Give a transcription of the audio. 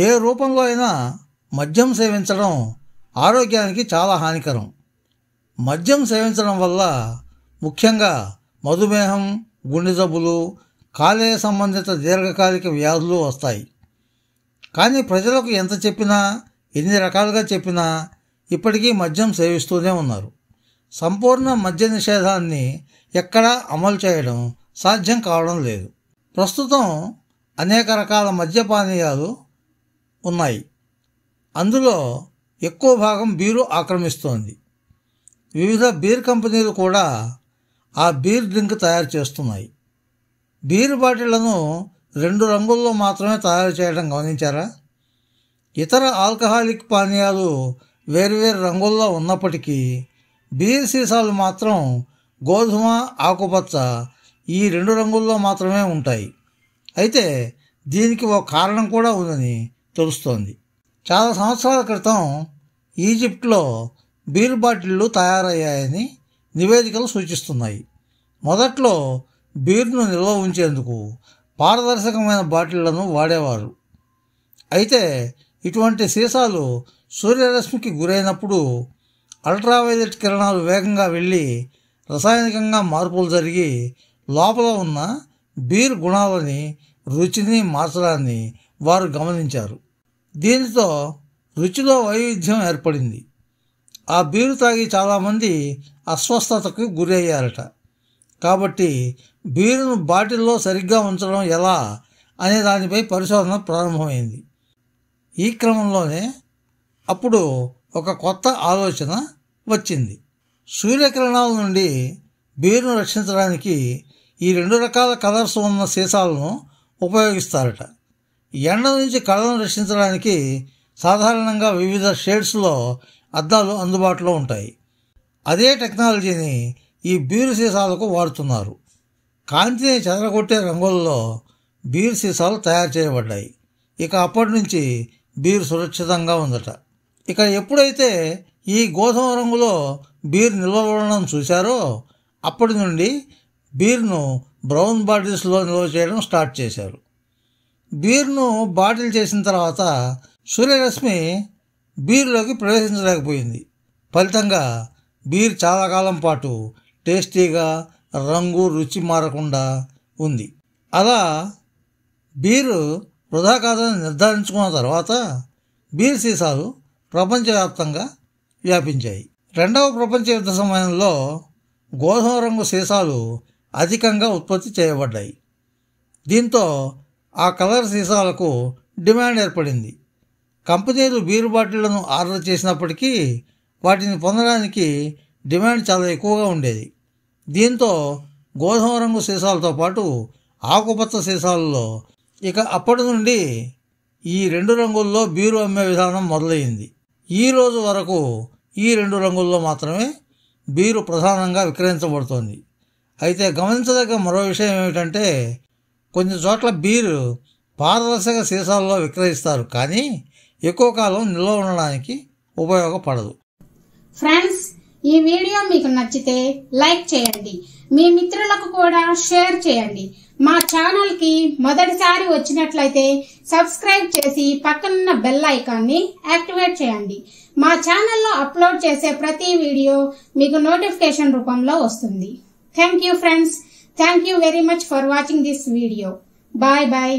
ఏ రూపంలో అయినా మద్యం సేవించడం ఆరోగ్యానికి చాలా హానికరం. మద్యం సేవించడం వల్ల ముఖ్యంగా మధుమేహం, గుండె జబ్బులు, కాలేయ సంబంధిత దీర్ఘకాలిక వ్యాధులు వస్తాయి. కానీ ప్రజలకు ఎంత చెప్పినా, ఎన్ని రకాలుగా చెప్పినా ఇప్పటికీ మద్యం సేవిస్తూనే ఉన్నారు. సంపూర్ణ మద్య నిషేధాన్ని ఎక్కడా అమలు చేయడం సాధ్యం కావడం లేదు. ప్రస్తుతం అనేక రకాల మద్యపానీయాలు ఉన్నాయి. అందులో ఎక్కువ భాగం బీరు ఆక్రమిస్తోంది. వివిధ బీర్ కంపెనీలు కూడా ఆ బీర్ డ్రింక్ తయారు చేస్తున్నాయి. బీర్ బాటిళ్లను 2 రంగుల్లో మాత్రమే తయారు చేయడం గమనించారా? ఇతర ఆల్కహాలిక్ పానీయాలు వేర్వేరు రంగుల్లో ఉన్నప్పటికీ బీర్ సీసాలు మాత్రం గోధుమ, ఆకుపచ్చ ఈ 2 రంగుల్లో మాత్రమే ఉంటాయి. అయితే దీనికి ఒక కారణం కూడా ఉందని తెలుస్తోంది. చాలా సంవత్సరాల క్రితం ఈజిప్ట్లో బీర్ బాటిళ్లు తయారయ్యాయని నివేదికలు సూచిస్తున్నాయి. మొదట్లో బీర్ను నిల్వ ఉంచేందుకు పారదర్శకమైన బాటిళ్లను వాడేవారు. అయితే ఇటువంటి సీసాలు సూర్యరశ్మికి గురైనప్పుడు అల్ట్రావైలెట్ కిరణాలు వేగంగా వెళ్ళి రసాయనికంగా మార్పులు జరిగి లోపల ఉన్న బీర్ గుణాలని, రుచిని మార్చడాన్ని వారు గమనించారు. దీనితో రుచిలో వైవిధ్యం ఏర్పడింది. ఆ బీరు తాగి చాలామంది అస్వస్థతకు గురి అయ్యారట. కాబట్టి బీరును బాటిల్లో సరిగ్గా ఉంచడం ఎలా అనే దానిపై పరిశోధన ప్రారంభమైంది. ఈ క్రమంలోనే అప్పుడు ఒక కొత్త ఆలోచన వచ్చింది. సూర్యకిరణాల నుండి బీరును రక్షించడానికి ఈ 2 రకాల కలర్స్ ఉన్న సీసాలను ఉపయోగిస్తారట. ఎండ నుంచి కళ్ళను రక్షించడానికి సాధారణంగా వివిధ షేడ్స్లో అద్దాలు అందుబాటులో ఉంటాయి. అదే టెక్నాలజీని ఈ బీరు సీసాలకు వాడుతున్నారు. కాంతిని చెదరగొట్టే రంగుల్లో బీర్ సీసాలు తయారు చేయబడ్డాయి. ఇక అప్పటి నుంచి బీర్ సురక్షితంగా ఉందట. ఇక ఎప్పుడైతే ఈ గోధుమ రంగులో బీర్ నిల్వ ఉండడం చూశారో అప్పటి నుండి బీర్ను బ్రౌన్ బాటిల్స్లో నిల్వ చేయడం స్టార్ట్ చేశారు. బీర్ను బాటిల్ చేసిన తర్వాత సూర్యరశ్మి బీర్లోకి ప్రవేశించలేకపోయింది. ఫలితంగా బీర్ చాలా కాలం పాటు టేస్టీగా, రంగు, రుచి మారకుండా ఉంది. అలా బీరు వృధా కాదని నిర్ధారించుకున్న తర్వాత బీర్ సీసాలు ప్రపంచవ్యాప్తంగా వ్యాపించాయి. 2వ ప్రపంచ యుద్ధ సమయంలో గోధుమ రంగు సీసాలు అధికంగా ఉత్పత్తి చేయబడ్డాయి. దీంతో ఆ కలర్ సీసాలకు డిమాండ్ ఏర్పడింది. కంపెనీలు బీరు బాటిళ్లను ఆర్డర్ చేసినప్పటికీ వాటిని పొందడానికి డిమాండ్ చాలా ఎక్కువగా ఉండేది. దీంతో గోధుమ రంగు సీసాలతో పాటు ఆకుపచ్చ సీసాలలో ఇక అప్పటి నుండి ఈ 2 రంగుల్లో బీరు అమ్మే విధానం మొదలైంది. ఈ రోజు వరకు ఈ 2 రంగుల్లో మాత్రమే బీరు ప్రధానంగా విక్రయించబడుతోంది. అయితే గమనించదగ్గ మరో విషయం ఏమిటంటే కొన్ని చోట్ల బీరు పారదర్శక సీసాల్లో విక్రయిస్తారు, కానీ ఎక్కువ కాలం నిల్వ ఉండడానికి ఉపయోగపడదు. ఫ్రెండ్స్, ఈ వీడియో మీకు నచ్చితే లైక్ చేయండి, మీ మిత్రులకు కూడా షేర్ చేయండి. మా ఛానల్ కి మొదటిసారి వచ్చినట్లయితే సబ్స్క్రైబ్ చేసి పక్కనున్న బెల్ ఐకాన్ని యాక్టివేట్ చేయండి. మా ఛానల్లో అప్లోడ్ చేసే ప్రతి వీడియో మీకు నోటిఫికేషన్ రూపంలో వస్తుంది. Thank you friends. Thank you very much for watching this video. Bye bye.